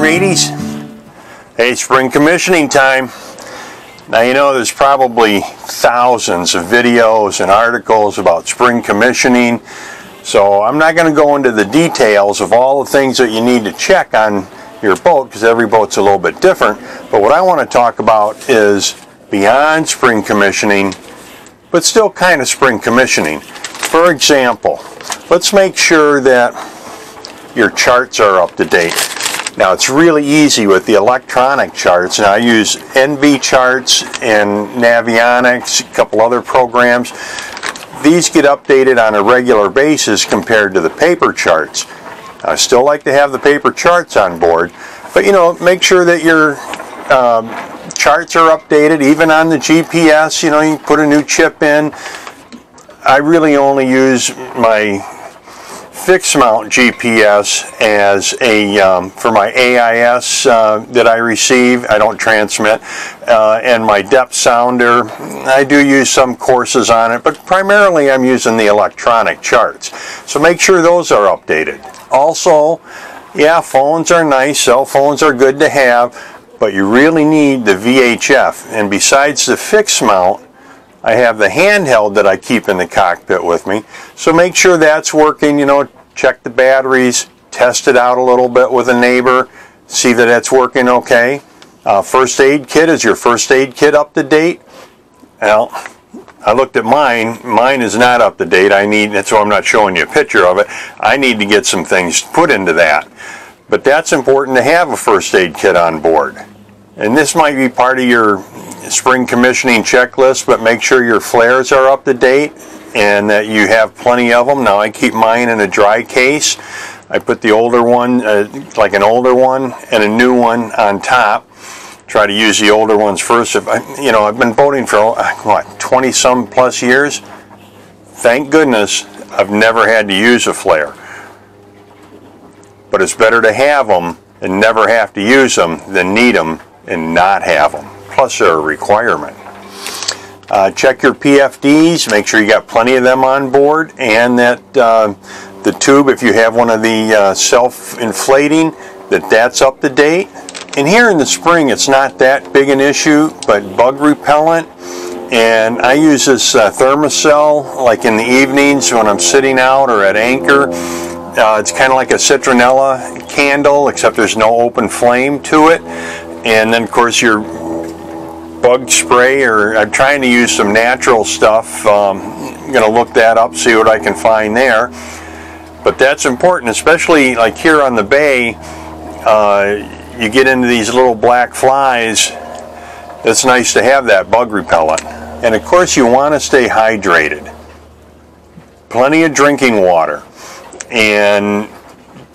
mateys. Hey, spring commissioning time. Now you know there's probably thousands of videos and articles about spring commissioning, so I'm not going to go into the details of all the things that you need to check on your boat because every boat's a little bit different. But what I want to talk about is beyond spring commissioning, but still kind of spring commissioning. For example, let's make sure that your charts are up to date. Now it's really easy with the electronic charts. Now I use NV charts and Navionics, a couple other programs. These get updated on a regular basis compared to the paper charts. I still like to have the paper charts on board, but you know, make sure that your charts are updated, even on the GPS. You know, you can put a new chip in. I really only use my fixed mount GPS as a for my AIS that I receive. I don't transmit, and my depth sounder. I do use some courses on it, but primarily I'm using the electronic charts. So make sure those are updated. Also, yeah, phones are nice. Cell phones are good to have, but you really need the VHF. And besides the fixed mount, I have the handheld that I keep in the cockpit with me. So make sure that's working, you know, check the batteries, test it out a little bit with a neighbor, see that it's working okay. First aid kit, is your first aid kit up to date? Well, I looked at mine. Mine is not up to date. That's why I'm not showing you a picture of it. I need to get some things put into that. But that's important to have a first aid kit on board. And this might be part of your spring commissioning checklist, but make sure your flares are up to date and that you have plenty of them. Now I keep mine in a dry case. I put the older one, like an older one and a new one on top. Try to use the older ones first. You know, I've been boating for what, 20 some plus years. Thank goodness I've never had to use a flare. But it's better to have them and never have to use them than need them and not have them. Plus they're a requirement. Check your PFDs, make sure you got plenty of them on board, and that the tube, if you have one of the self-inflating, that's up to date. And here in the spring it's not that big an issue, but bug repellent, and I use this Thermacell like in the evenings when I'm sitting out or at anchor. It's kind of like a citronella candle, except there's no open flame to it. And then of course your bug spray, or I'm trying to use some natural stuff. I'm going to look that up, see what I can find there. But that's important, especially like here on the bay. You get into these little black flies. It's nice to have that bug repellent. And of course you want to stay hydrated. Plenty of drinking water. And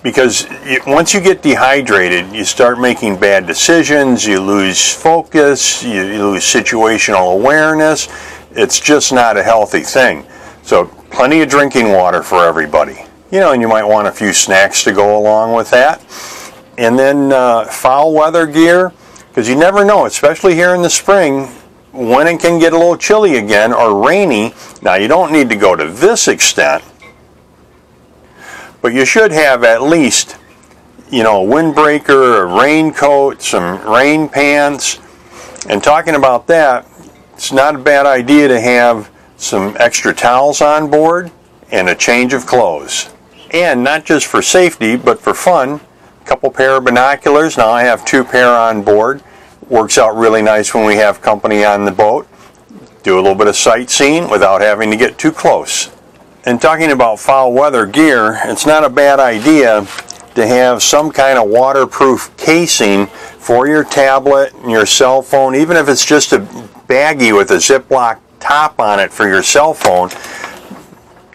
because once you get dehydrated, you start making bad decisions, you lose focus, you lose situational awareness. It's just not a healthy thing. So plenty of drinking water for everybody. You know, and you might want a few snacks to go along with that. And then foul weather gear, because you never know, especially here in the spring, when it can get a little chilly again or rainy. Now you don't need to go to this extent, but you should have at least, you know, a windbreaker, a raincoat, some rain pants. And talking about that, it's not a bad idea to have some extra towels on board and a change of clothes. And not just for safety, but for fun, a couple pair of binoculars. Now I have 2 pair on board. Works out really nice when we have company on the boat. Do a little bit of sightseeing without having to get too close. And talking about foul weather gear, it's not a bad idea to have some kind of waterproof casing for your tablet and your cell phone, even if it's just a baggie with a Ziploc top on it for your cell phone.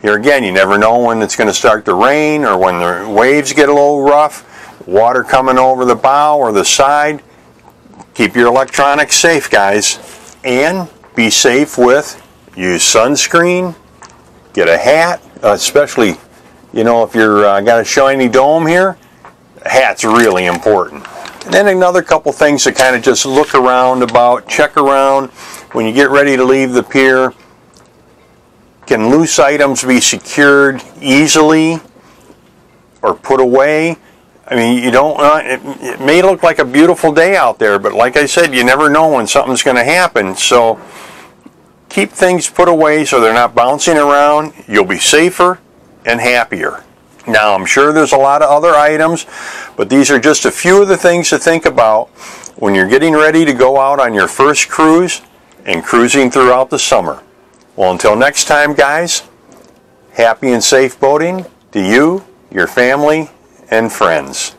Here again, you never know when it's going to start to rain or when the waves get a little rough, water coming over the bow or the side. Keep your electronics safe, guys, and be safe with use sunscreen. Get a hat, especially, you know, if you're got a shiny dome here, a hat's really important. And then another couple things to kind of just look around about, check around when you get ready to leave the pier. Can loose items be secured easily or put away? I mean, you don't. It may look like a beautiful day out there, but like I said, you never know when something's going to happen. So keep things put away so they're not bouncing around. You'll be safer and happier. Now, I'm sure there's a lot of other items, but these are just a few of the things to think about when you're getting ready to go out on your first cruise and cruising throughout the summer. Well, until next time, guys, happy and safe boating to you, your family, and friends.